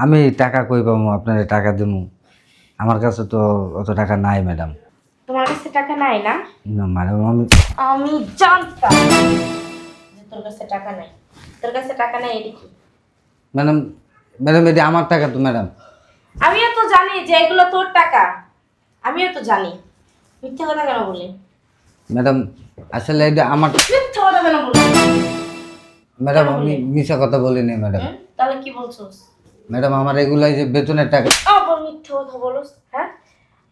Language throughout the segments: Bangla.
আমি টাকা কই পাবো, আপনার টাকা দেবো? আমার কাছে তো অত টাকা নাই ম্যাডাম। তোমার কাছে টাকা নাই না? না ম্যাডাম, আমি আমি জানতাম যে তোর কাছে টাকা নাই। তোর কাছে টাকা নাই এটা কি? ম্যাডাম, ম্যাডাম এটা আমার টাকা তো ম্যাডাম। আমিও তো জানি যে এগুলো তোর টাকা। আমিও তো জানি। মিথ্যা কথা কেন বলি? ম্যাডাম আসলে এটা আমার। মিথ্যা কথা কেন বলি? ম্যাডাম কেন আমি বললি? মিশা কথা বলিনি ম্যাডাম। তাহলে কি বলছস? ম্যাডাম আমার এগুলাই যে বেতনের টাকা। আবার মিথ্যা কথা বলস? হ্যাঁ,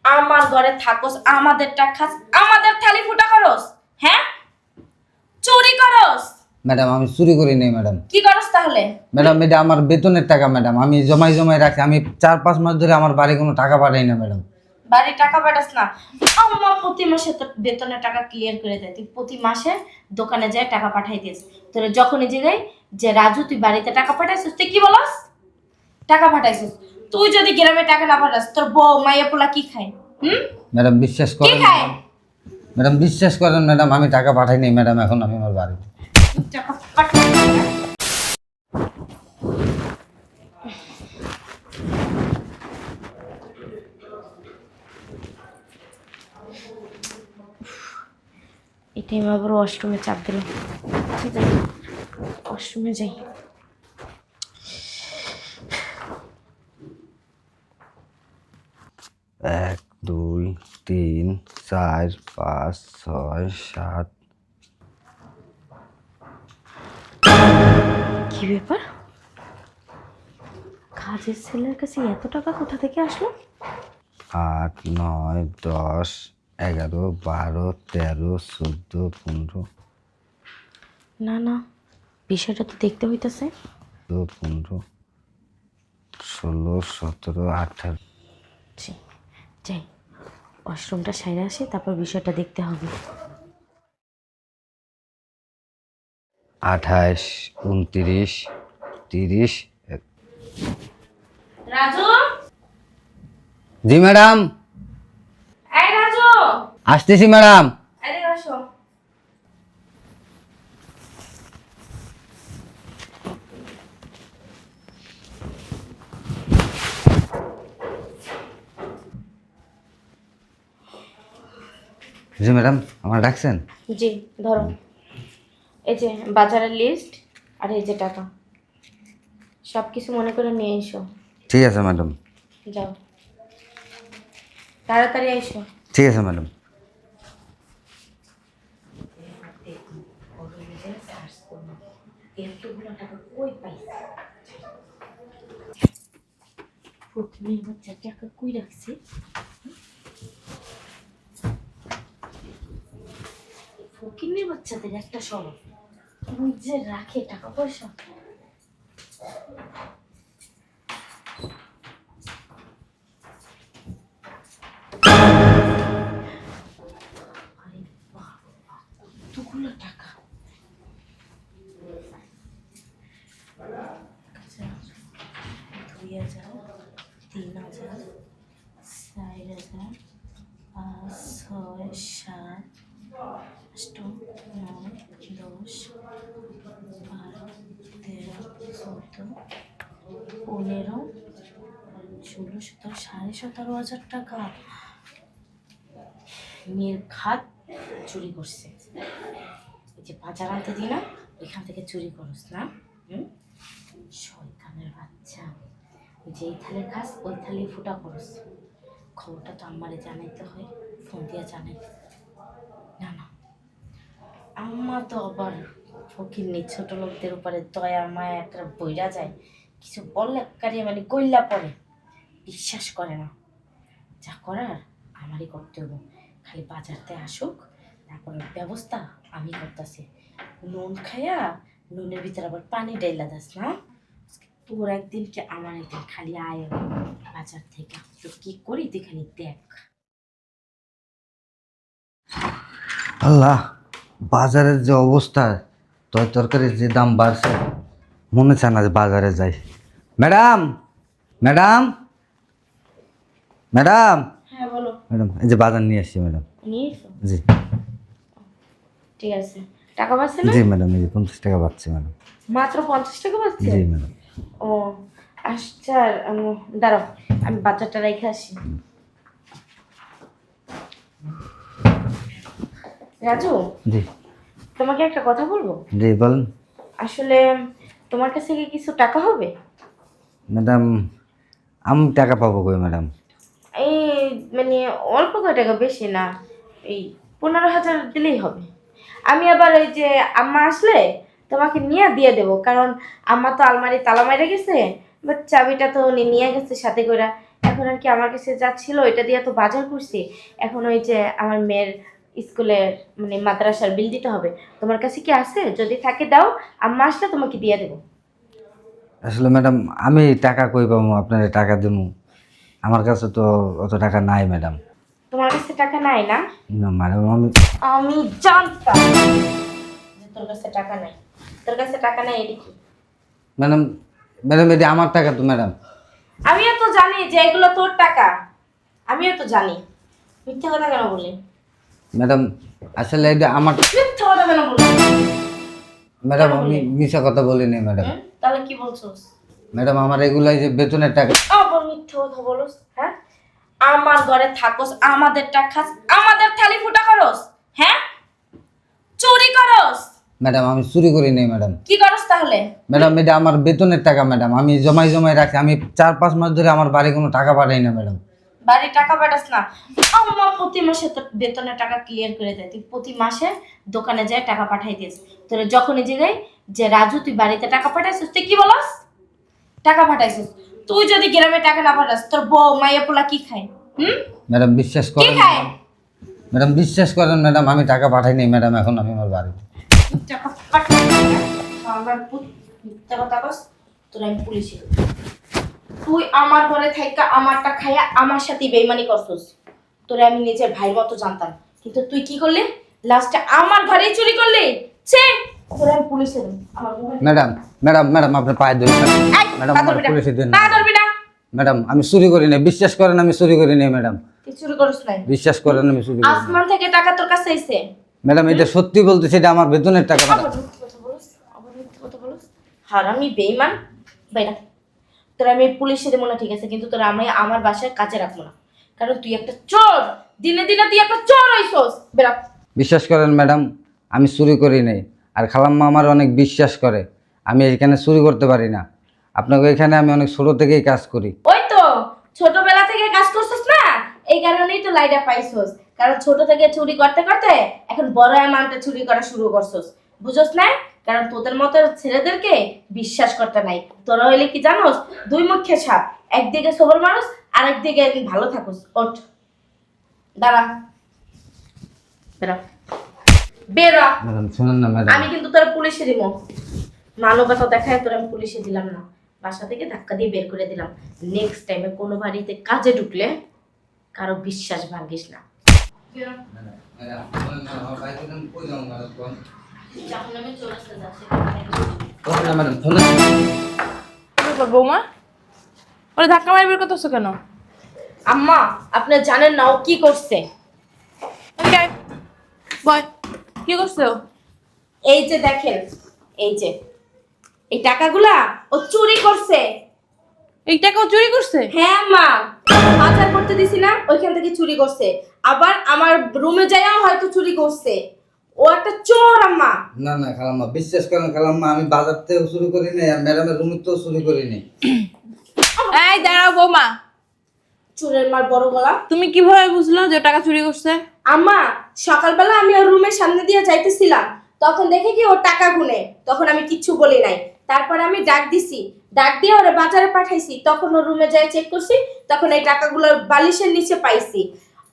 আমার ঘরে থাকস, আমাদের টাকা খাস, আমাদের থালি ফুটা করস, হ্যাঁ, চুরি করস। ম্যাডাম আমি চুরি করি নাই ম্যাডাম। কি করস তাহলে? ম্যাডাম এটা আমার বেতনের টাকা ম্যাডাম, আমি জমাই জমাই রাখি। আমি 4-5 মাস ধরে আমার বাড়ি কোনো টাকা পাঠাই না ম্যাডাম। বাড়ি টাকা পাঠাস না? আমার প্রতি মাসে তোর বেতনের টাকা ক্লিয়ার করে দেয়। তুই প্রতি মাসে দোকানে যায় টাকা পাঠাই দিস। তোর যখনই জিগাই যে রাজু তুই বাড়িতে টাকা পাঠাইছিস, তুই কি বলস? টাকা পাঠাইছিস। তুই যদি গ্রামে টাকা না পাঠাস, তোর বউ মাইয়া পোলা কি খায়? ম্যাডাম বিশ্বাস কি করেন খায়? ম্যাডাম, বিশ্বাস করেন ম্যাডাম, আমি টাকা পাঠাই নাই ম্যাডাম। এখন আমি আমার বাড়িতে। টাকা পাঠাস না? এটাই আবার ওয়াশরুমে চাপ দিল। ঠিক আছে, ওয়াশরুমে যাই। 1 2 3 4 5 6 7। কি ব্যাপার? কাজের ছেলের কাছে এত টাকা কোথা থেকে আসলো? 8 9 10 11 12 13 14 15 না না, বিষয়টা তো দেখতে হইতেছে। 15 16 17 18। জি, যাই, ওয়াশরুমটা সাইরে আসি, তারপর বিষয়টা দেখতে হবে। 28 29 30। রাজু, জি ম্যাডাম, এই রাজু, আসতেছি ম্যাডাম। এদিকে আসো। জি ম্যাডাম, আমার ডাকছেন? জি, ধরো। এই যে বাজারের লিস্ট, আর এই যে টাকা, সব কিছু মনে করে নিয়ে এসো। ঠিক আছে ম্যাডাম। যাও, তাড়াতাড়ি এসো। ঠিক আছে ম্যাডাম। এতগুলো টাকা কই পাইছে? প্রথমেই বাচ্চা টাকা কই রাখছে? ফকিনের বাচ্চাদের একটা স্বভাব, ওই যে রাখে টাকা পয়সা। আরে বাবা, কতগুলো টাকা! আচ্ছা, 2000, 3000, 4000, 5, 6, 7, 8, 9, 10, 12, 13, 14, 15, 16, 17, 17,500 টাকা মেয়ের খাত চুরি করছে। এই যে বাজার আনতে দিই না, এখান থেকে চুরি করস না? শয়তানের বাচ্চা, যেই থালে খাস ওই থালি ফুটা করস। খবরটা তো আম্মারে জানাইতে হয়, ফোন দিয়ে জানাই। না না, আম্মা তো আবার ফকিরনি, ছোট লোকদের উপরে দয়া মায়া একটা বইরা যায়। কিছু বললে কারিয়ে মানে গইল্লা পড়ে, বিশ্বাস করে না। যা করার আমারই করতে হবে। খালি বাজারতে আসুক, তারপরে ব্যবস্থা আমি করতেছি। নুন খাইয়া নুনের ভিতরে আবার পানি ডাইলা দাস না। তোর একদিন কি আমার একদিন, খালি আয় বাজার থেকে। তো কি করি তুই খালি দেখ। আল্লাহ, বাজারের যে অবস্থা, তরকারির যে দাম বাড়ছে, মনে চায় না যে বাজারে যাই। ম্যাডাম, ম্যাডাম, ম্যাডাম, হ্যাঁ বলো। ম্যাডাম এই যে বাজার নিয়ে আসছি ম্যাডাম। নিয়ে এসো। জি ঠিক আছে, টাকা পাচ্ছে না? জি ম্যাডাম, এই যে 50 টাকা পাচ্ছি ম্যাডাম। মাত্র 50 টাকা পাচ্ছে? জি ম্যাডাম। ও, আচ্ছা দাঁড়াও, আমি বাচ্চাটা রেখে আসি। রাজু, জি তোমাকে একটা কথা বলবো। জি বলেন। আসলে তোমার কাছে কি কিছু টাকা হবে? ম্যাডাম আমি টাকা পাবো কই ম্যাডাম? এই মানে অল্প কয় টাকা, বেশি না, এই 15,000 দিলেই হবে। আমি আবার ওই যে আম্মা আসলে তোমাকে নিয়ে দিয়ে দেব, কারণ আম্মা তো আলমারি তালা মাইরে গেছে, বাট চাবিটা তো উনি নিয়ে গেছে সাথে করে। এখন আর কি আমার কাছে যা ছিল এটা দিয়ে তো বাজার করছি। এখন ওই যে আমার মেয়ের স্কুলের মানে মাদ্রাসার বিল দিতে হবে। তোমার কাছে কি আছে? যদি থাকে দাও, আম্মা আসলে তোমাকে দিয়ে দেবো। আসলে ম্যাডাম আমি টাকা কই পাবো আপনার টাকা দেবো? আমার কাছে তো অত টাকা নাই ম্যাডাম। তোমার কাছে টাকা নাই না? না ম্যাডাম আমি আমি জানতাম যে তোর কাছে টাকা নাই। তোর কাছে টাকা নাই এটা কি? ম্যাডাম, ম্যাডাম এটা আমার টাকা তো ম্যাডাম। আমিও তো জানি যে এগুলো তোর টাকা, আমিও তো জানি। মিথ্যা কথা কেন বললি? ম্যাডাম আসলে এটা আমার। মিথ্যা কথা কেন বললি? ম্যাডাম কেন আমি বললি? মিশা কথা বলিনি ম্যাডাম। তাহলে কি বলছস? ম্যাডাম আমার এগুলাই যে বেতনের টাকা। আবার মিথ্যা কথা বলস? হ্যাঁ, আমার ঘরে থাকস, আমাদের টাকা খাস, আমাদের থালি ফুটা করস, হ্যাঁ, চুরি করস। ম্যাডাম আমি চুরি করি নাই ম্যাডাম। কি করস তাহলে? ম্যাডাম এটা আমার বেতনের টাকা ম্যাডাম, আমি জমাই জমাই রাখি। আমি 4-5 মাস ধরে আমার বাড়ি কোনো টাকা পাঠাই না ম্যাডাম। বাড়ি টাকা পাঠাস না? আম্মা প্রতি মাসে তোর বেতনের টাকা ক্লিয়ার করে দেয়, তুই প্রতি মাসে দোকানে যায় টাকা পাঠাই দিস। তোর যখনই জিগাই যে রাজু তুই বাড়িতে টাকা পাঠাইছিস, তুই কি বলস? টাকা পাঠাইছিস। তুই যদি গ্রামে টাকা না পাঠাস, তোর বউ মাইয়া পোলা কি খায়? ম্যাডাম বিশ্বাস কি করেন খায়? ম্যাডাম, বিশ্বাস করেন ম্যাডাম, আমি টাকা পাঠাই নাই ম্যাডাম। এখন আমি আমার বাড়িতে। টাকা পাঠাই না? আমার মিথ্যা কথা কস, তোর আমি পুলিশে দেব। তুই আমার ঘরে থাইকা আমারটা খাইয়া আমার সাথে বেইমানি করছিস। তোরে আমি নিজের ভাইয়ের মতো জানতাম, কিন্তু তুই কি করলি? লাস্টে আমার ঘরেই চুরি করলি। ছে, তোরে আমি পুলিশে দেব। আমার ঘরে ম্যাডাম ম্যাডাম ম্যাডাম আপনার পায়ে ধরি এই, ম্যাডাম, পা আমার ধরবি না, পুলিশে দেন। পা ধরবি না। ম্যাডাম আমি চুরি করি নাই, বিশ্বাস করেন আমি চুরি করি নাই ম্যাডাম। তুই চুরি করিস নাই? বিশ্বাস করেন আমি চুরি করি নাই আসমান থেকে টাকা তোর কাছে আইছে? ম্যাডাম। এটা সত্যি বলতেছি, এটা আমার বেতনের টাকা ম্যাডাম। আবার মিথ্যা কথা বলিস, আবার মিথ্যা কথা বলিস। হারামি বেঈমান, বাইরা। তোরা আমি পুলিশে দেবো না ঠিক আছে, কিন্তু তোরা আমি আমার বাসায় কাজে রাখবো না, কারণ তুই একটা চোর। দিনে দিনে তুই একটা চোর হইছস। বেরা। বিশ্বাস করেন ম্যাডাম আমি চুরি করি নাই। আর খালাম্মা আমার অনেক বিশ্বাস করে, আমি এখানে চুরি করতে পারি না। আপনাকে এখানে আমি অনেক ছোট থেকেই কাজ করি। ওই তো ছোটবেলা থেকে কাজ করছস না, এই কারণেই তো লাইটা পাইছস। কারণ ছোট থেকে চুরি করতে করতে এখন বড় অ্যামাউন্টে চুরি করা শুরু করছস, বুঝছস না? কারণ তোদের মতো ছেলেদেরকে বিশ্বাস করতে নাই। তোরা হইলে কি জানোস, দুই মুখে সাপ, একদিকে সবল মানুষ আর একদিকে ভালো থাকুস। ওঠ, দাঁড়া, বেরা, বেরা। ম্যাডাম শুনুন না ম্যাডাম। আমি কিন্তু তোরা পুলিশে দিব। মানবতা দেখায় তোরা আমি পুলিশে দিলাম না, বাসা থেকে ধাক্কা দিয়ে বের করে দিলাম। নেক্সট টাইমে কোনো বাড়িতে কাজে ঢুকলে কারো বিশ্বাস ভাঙিস না। যখন আমি চৌরাস্তা যাচ্ছি, বৌমা ওরা ধাক্কা মারি বের করতেছো কেন? আম্মা আপনি জানেন না ও কি করছে? এদিকে আয়। বল, কি করছো? এই যে দেখেন, এই যে এই টাকাগুলা ও চুরি করছে। এই টাকাও চুরি করছে? হ্যাঁ মা, বাজার করতে দিছি না, ওইখান থেকে চুরি করছে। আবার আমার রুমে যাইয়াও হয়তো চুরি করছে। ও একটা চোর আম্মা। না না খালাম্মা, বিশ্বাস করেন খালাম্মা, আমি বাজার থেকেও চুরি করি নাই আর ম্যাডামের রুমের থেকেও চুরি করি নাই। এই দাঁড়াও বৌমা, চোরের মার বড় গলা। তুমি কিভাবে বুঝলো যে ও টাকা চুরি করছে? আম্মা সকালবেলা আমি ওর রুমের সামনে দিয়ে যাইতেছিলাম, তখন দেখে কি ও টাকা গুনে, তখন আমি কিচ্ছু বলি নাই। তারপরে আমি ডাক দিছি, ডাক দিয়ে ওরে বাজারে পাঠাইছি, তখন ওর রুমে যাই চেক করছি, তখন এই টাকাগুলো বালিশের নিচে পাইছি।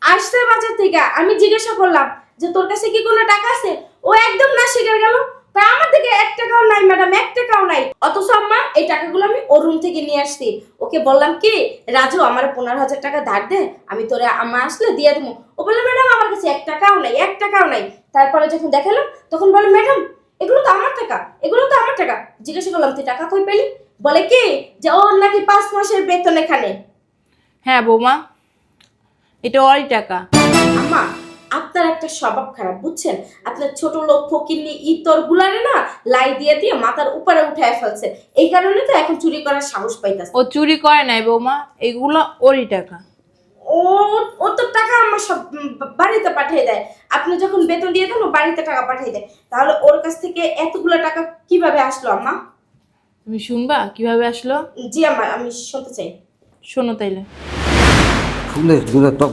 আসছে বাজার থেকে, আমি জিজ্ঞাসা করলাম যে তোর কাছে কি কোনো টাকা আছে? ও একদম না স্বীকার গেল, তাই আমার থেকে 1 টাকাও নাই ম্যাডাম, 1 টাকাও নাই। অথচ আম্মা এই টাকাগুলো আমি ওর রুম থেকে নিয়ে আসছি। ওকে বললাম কি রাজু আমার 15,000 টাকা ধার দে, আমি তোরে আম্মা আসলে দিয়ে দেবো। ও বললো ম্যাডাম আমার কাছে 1 টাকাও নাই, 1 টাকাও নাই। তারপরে যখন দেখালাম তখন বলে ম্যাডাম এগুলো তো আমার টাকা, এগুলো তো আমার টাকা। জিজ্ঞাসা করলাম তুই টাকা কই পেলি? বলে কি যে ওর নাকি 5 মাসের বেতন এখানে। হ্যাঁ বৌমা, এটা ওরই টাকা। আম্মা আপনার আপনার একটা স্বভাব খারাপ বুঝছেন, আপনার ছোট লোক ফকিন্নি ইতর গুলারে না লাই দিয়ে দিয়ে মাথার উপরে উঠায় ফেলছে, এই কারণে তো এখন চুরি করার সাহস পাইতাছে। ও চুরি করে নাই বৌমা, এগুলো ওরই টাকা। ও ও তো টাকা আমার সব বাড়িতে পাঠিয়ে দেয়, আপনি যখন বেতন দিয়ে দেন ও বাড়িতে টাকা পাঠিয়ে দেয়, তাহলে ওর কাছ থেকে এতগুলো টাকা কিভাবে আসলো আম্মা? তুমি শুনবা কিভাবে আসলো? জি আম্মা, আমি শুনতে চাই। শোনো তাইলে। ফুলের গুলো তো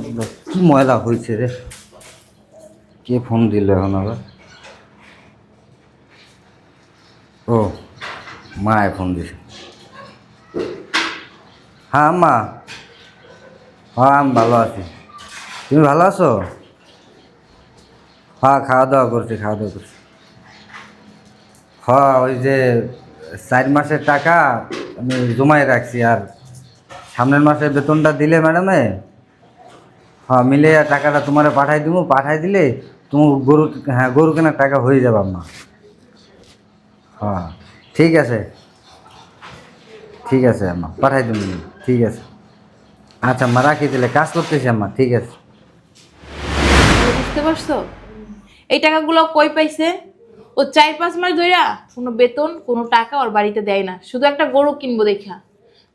কি ময়লা হয়েছে রে। কে ফোন দিল এখন আবার? ও মায় ফোন দিছে। হ্যাঁ আম্মা, হ্যাঁ আমি ভালো আছি। তুমি ভালো আছো? হ্যাঁ খাওয়া দাওয়া করছি, খাওয়া দাওয়া করছি। হ্যাঁ ওই যে 4 মাসের টাকা আমি জমাই রাখছি, আর সামনের মাসে বেতনটা দিলে ম্যাডামে, হ্যাঁ মিলে টাকাটা তোমারে পাঠাই দিব, পাঠাই দিলে তোমার গরু, হ্যাঁ গরু কেনার টাকা হয়ে যাবে আম্মা। হ্যাঁ ঠিক আছে, ঠিক আছে আম্মা পাঠাই দিব, ঠিক আছে। আচ্ছা আম্মা রাখি দিলে, কাজ করতেছি আম্মা, ঠিক আছে। বুঝতে পারছো এই টাকাগুলো কই পাইছে? ও 4-5 মাস ধইরা কোনো বেতন কোনো টাকা ওর বাড়িতে দেয় না, শুধু একটা গরু কিনবো দেখা।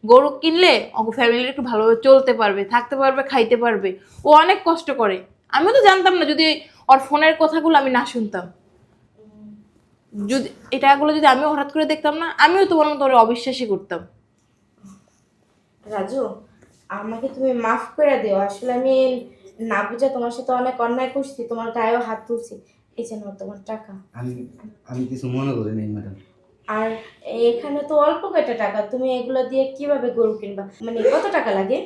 গরু কিনলে ওকে ফ্যামিলি একটু ভালোভাবে চলতে পারবে, থাকতে পারবে, খাইতে পারবে। ও অনেক কষ্ট করে, আমিও তো জানতাম না যদি ওর ফোনের কথাগুলো আমি না শুনতাম। যদি এই টাকাগুলো যদি আমিও হঠাৎ করে দেখতাম না, আমিও তোমার মতো ওরে অবিশ্বাসই করতাম। রাজু, আমাকে তুমি মাফ করে দিও, আসলে আমি না বুঝে তোমার সাথে অনেক অন্যায় করছি, তোমার গায়েও হাত তুলছি। এই জন্য তোমার টাকা। আমি আমি কিছু মনে করি নাই ম্যাডাম। আর এখানে তো অল্প কয়টা টাকা, তুমি এগুলো দিয়ে কিভাবে গরু কিনবা? মানে কত টাকা লাগে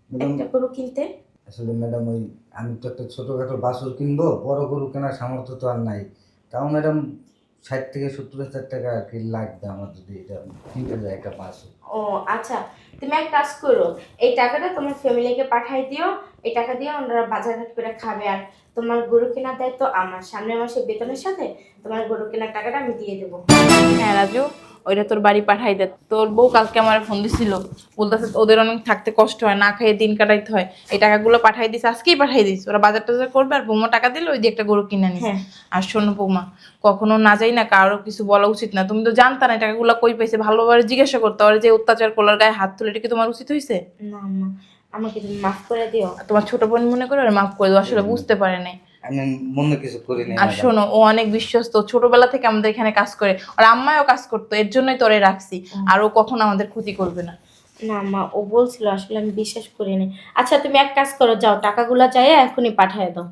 ম্যাডাম একটা গরু কিনতে? আসলে ম্যাডাম ওই আমি তো একটা ছোটোখাটো বাছুর কিনবো, বড় গরু কেনার সামর্থ্য তো আর নাই। তাও ম্যাডাম 60 থেকে 70 হাজার টাকা আর কি লাগবে আমার, যদি এটা কিনতে যায় একটা বাছুর। ও আচ্ছা, তুমি এক কাজ করো, এই টাকাটা তোমার ফ্যামিলিকে পাঠাই দিও, এই টাকা দিয়ে ওনারা বাজার ঘাট করে খাবে, আর তোমার গরু কেনার দায়িত্ব আমার। সামনের মাসে বেতনের সাথে তোমার গরু কেনার টাকাটা আমি দিয়ে দেবো। হ্যাঁ রাজু, ওইটা তোর বাড়ি পাঠাই দে। তোর বউ কালকে আমার ফোন দিছিল, বলতেছে ওদের অনেক থাকতে কষ্ট হয়, না খেয়ে দিন কাটাইতে হয়, এই টাকাগুলো পাঠাই দিস, আজকেই পাঠাই দিস। ওরা বাজার টাজার করবে আর বৌমা টাকা দিলে ওই দিয়ে একটা গরু কিনে নিস। হ্যাঁ। আর শোনো বৌমা, কখনো না যাই না কারো কিছু বলা উচিত না। তুমি তো জানতা না এই টাকাগুলো কই পাইছে, ভালোভাবে জিজ্ঞাসা করতে। ওরা যে অত্যাচার করলার গায়ে হাত তুলে, এটা কি তোমার উচিত হয়েছে? না আম্মা, আমাকে তুমি মাফ করে দিও। আর তোমার ছোট বোন মনে করে মাফ করে দেবো, আসলে বুঝতে পারে নাই। আমি মনে কিছু করি নাই আর ম্যাডাম। শোনো, ও অনেক বিশ্বস্ত, ছোটবেলা থেকে আমাদের এখানে কাজ করে, আর আম্মায়ও কাজ করতো, এর জন্যই তোরে রাখছি। আর ও কখনো আমাদের ক্ষতি করবে না। না আম্মা, ও বলছিল, আসলে আমি বিশ্বাস করিনি। আচ্ছা তুমি এক কাজ করো, যাও টাকাগুলো চাইয়ে এখনই পাঠিয়ে দাও।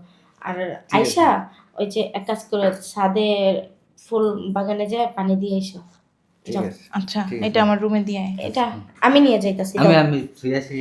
আর আয়শা, ওই যে এক কাজ করো, ছাদের ফুল বাগানে যায় পানি দিয়ে এসো। ঠিক যাও। আছে, আচ্ছা, ঠিক এটা আছে। আমার রুমে দিয়ে আয়। এটা আমি নিয়ে যাইতাছি। আমি ছুঁয়ে আসি।